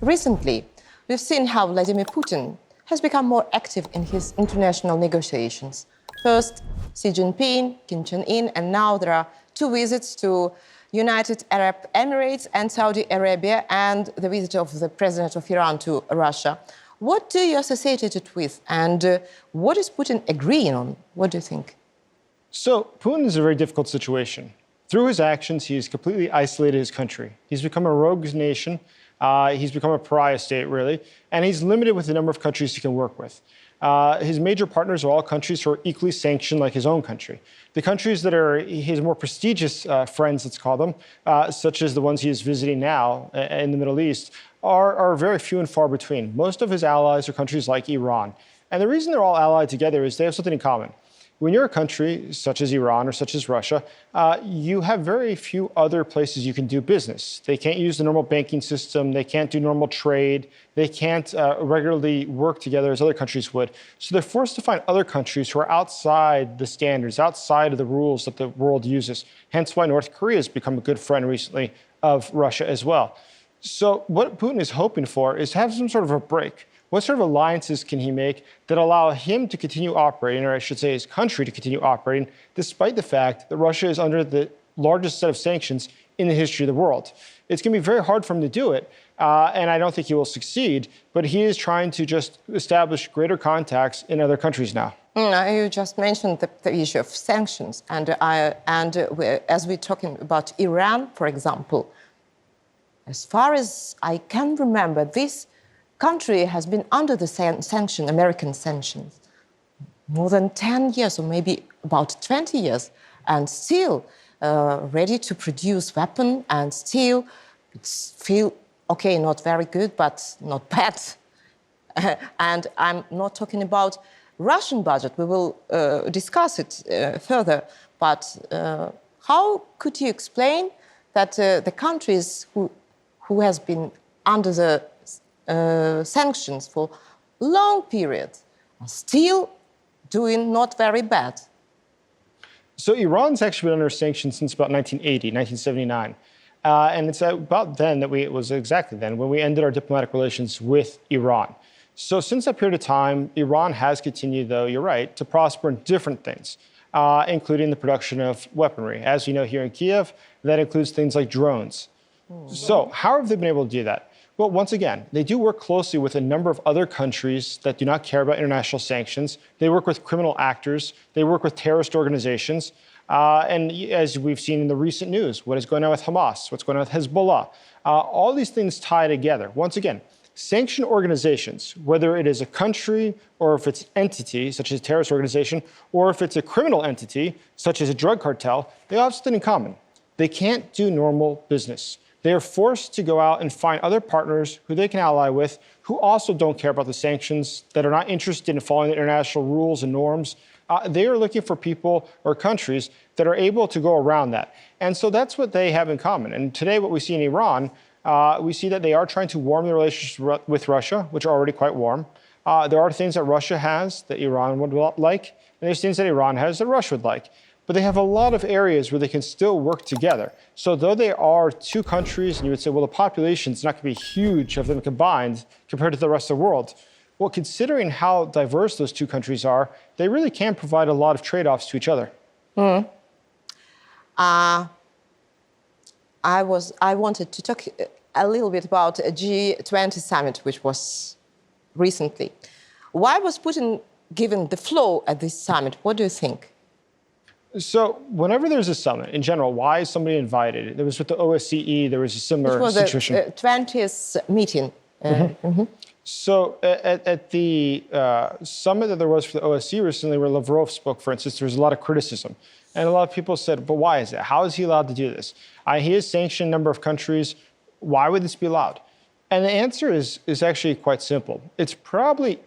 Recently, we've seen how Vladimir Putin has become more active in his international negotiations. First, Xi Jinping, Kim Jong-un, and now there are two visits to United Arab Emirates and Saudi Arabia, and the visit of the president of Iran to Russia. What do you associate it with, and what is Putin agreeing on? What do you think? So Putin is a very difficult situation. Through his actions, he's completely isolated his country. He's become a rogue nation. He's become a pariah state, really, and he's limited with the number of countries he can work with. His major partners are all countries who are equally sanctioned like his own country. The countries that are his more prestigious friends, let's call them, such as the ones he is visiting now in the Middle East, are very few and far between. Most of his allies are countries like Iran. And the reason they're all allied together is they have something in common. When you're a country such as Iran or such as Russia, you have very few other places you can do business. They can't use the normal banking system. They can't do normal trade. They can't regularly work together as other countries would. So they're forced to find other countries who are outside the standards, outside of the rules that the world uses. Hence why North Korea has become a good friend recently of Russia as well. So what Putin is hoping for is to have some sort of a break. What sort of alliances can he make that allow him to continue operating, or I should say his country to continue operating, despite the fact that Russia is under the largest set of sanctions in the history of the world? It's going to be very hard for him to do it, and I don't think he will succeed, but he is trying to just establish greater contacts in other countries now. You just mentioned the issue of sanctions, and as we're talking about Iran, for example, as far as I can remember, this country has been under the American sanctions, more than 10 years, or maybe about 20 years, and still ready to produce weapons, and still feel, okay, not very good, but not bad. And I'm not talking about Russian budget. We will discuss it further. But how could you explain that the countries who has been under the sanctions for long periods are still doing not very bad? So Iran's actually been under sanctions since about 1980, 1979. And it's about then that it was exactly then when we ended our diplomatic relations with Iran. So since that period of time, Iran has continued, though, you're right, to prosper in different things, including the production of weaponry. As you know, here in Kiev, that includes things like drones. So how have they been able to do that? Well, once again, they do work closely with a number of other countries that do not care about international sanctions. They work with criminal actors. They work with terrorist organizations. And as we've seen in the recent news, what is going on with Hamas, what's going on with Hezbollah, all these things tie together. Once again, sanctioned organizations, whether it is a country or if it's an entity, such as a terrorist organization, or if it's a criminal entity, such as a drug cartel, they all have something in common. They can't do normal business. They are forced to go out and find other partners who they can ally with, who also don't care about the sanctions, that are not interested in following the international rules and norms. They are looking for people or countries that are able to go around that. And so that's what they have in common. And today what we see in Iran, we see that they are trying to warm the relations with Russia, which are already quite warm. There are things that Russia has that Iran would like, and there's things that Iran has that Russia would like. But they have a lot of areas where they can still work together. So though they are two countries, and you would say, well, the population's not going to be huge of them combined compared to the rest of the world. Well, considering how diverse those two countries are, they really can provide a lot of trade-offs to each other. I wanted to talk a little bit about a G20 Summit, which was recently. Why was Putin given the floor at this summit? What do you think? So whenever there's a summit, in general, why is somebody invited? There was with the OSCE, there was a similar situation. It was the 20th meeting. So at the summit that there was for the OSCE recently, where Lavrov spoke, for instance, there was a lot of criticism. And a lot of people said, but why is that? How is he allowed to do this? He has sanctioned a number of countries. Why would this be allowed? And the answer is actually quite simple. It's probably,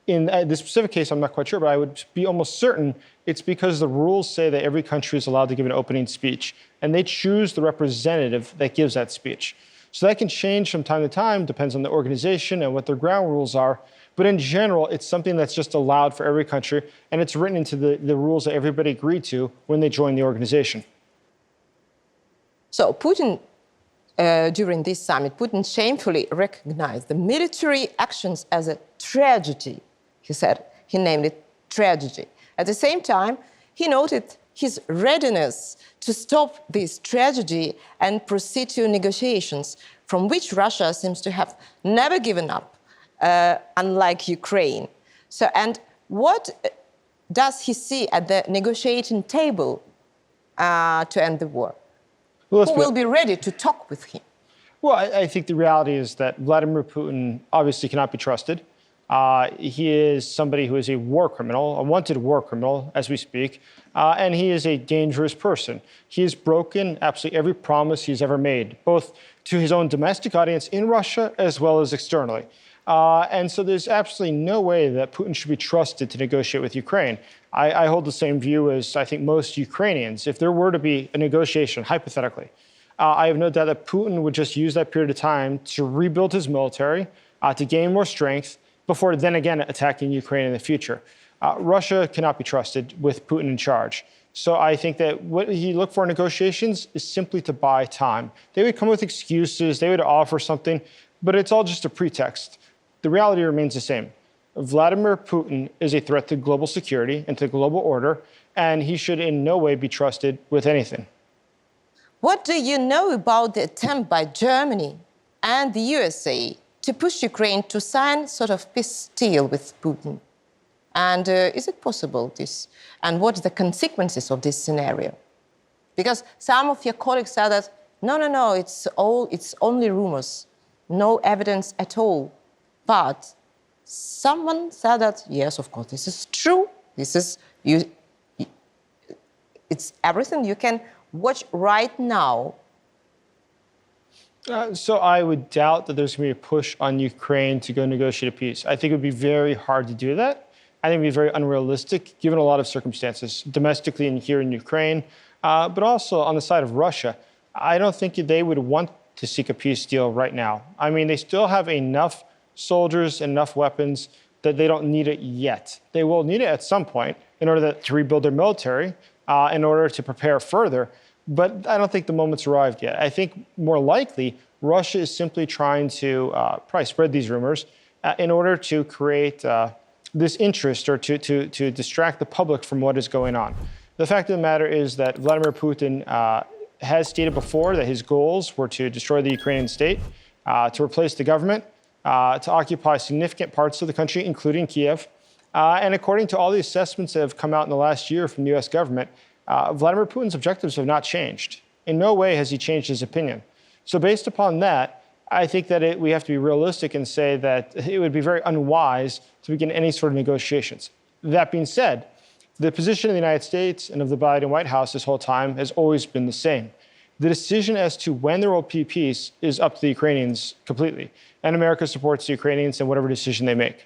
in this specific case, I'm not quite sure, but I would be almost certain it's because the rules say that every country is allowed to give an opening speech, and they choose the representative that gives that speech. So that can change from time to time, depends on the organization and what their ground rules are. But in general, it's something that's just allowed for every country, and it's written into the rules that everybody agreed to when they joined the organization. So Putin during this summit, Putin shamefully recognized the military actions as a tragedy. He said, he named it tragedy. At the same time, he noted his readiness to stop this tragedy and proceed to negotiations, from which Russia seems to have never given up, unlike Ukraine. So, and what does he see at the negotiating table to end the war? Well, who will be ready to talk with him? Well, I think the reality is that Vladimir Putin obviously cannot be trusted. He is somebody who is a war criminal, a wanted war criminal as we speak, and he is a dangerous person. He has broken absolutely every promise he's ever made, both to his own domestic audience in Russia as well as externally. And so there's absolutely no way that Putin should be trusted to negotiate with Ukraine. I hold the same view as I think most Ukrainians. If there were to be a negotiation, hypothetically, I have no doubt that Putin would just use that period of time to rebuild his military, to gain more strength, before then again attacking Ukraine in the future. Russia cannot be trusted with Putin in charge. So I think that what he looked for in negotiations is simply to buy time. They would come with excuses, they would offer something, but it's all just a pretext. The reality remains the same. Vladimir Putin is a threat to global security and to global order, and he should in no way be trusted with anything. What do you know about the attempt by Germany and the USA to push Ukraine to sign sort of peace deal with Putin? And is it possible, this? And what are the consequences of this scenario? Because some of your colleagues said that, no, it's only rumors, no evidence at all. But someone said that, yes, of course, this is true. This is, it's everything you can watch right now. So I would doubt that there's going to be a push on Ukraine to go negotiate a peace. I think it would be very hard to do that. I think it would be very unrealistic, given a lot of circumstances, domestically and here in Ukraine, but also on the side of Russia. I don't think they would want to seek a peace deal right now. I mean, they still have enough soldiers, enough weapons that they don't need it yet. They will need it at some point in order to rebuild their military, in order to prepare further. But I don't think the moment's arrived yet. I think more likely Russia is simply trying to probably spread these rumors in order to create this interest or to distract the public from what is going on. The fact of the matter is that Vladimir Putin has stated before that his goals were to destroy the Ukrainian state, to replace the government, to occupy significant parts of the country, including Kiev. And according to all the assessments that have come out in the last year from the US government, Vladimir Putin's objectives have not changed. In no way has he changed his opinion. So based upon that, I think that we have to be realistic and say that it would be very unwise to begin any sort of negotiations. That being said, the position of the United States and of the Biden White House this whole time has always been the same. The decision as to when there will be peace is up to the Ukrainians completely. And America supports the Ukrainians in whatever decision they make.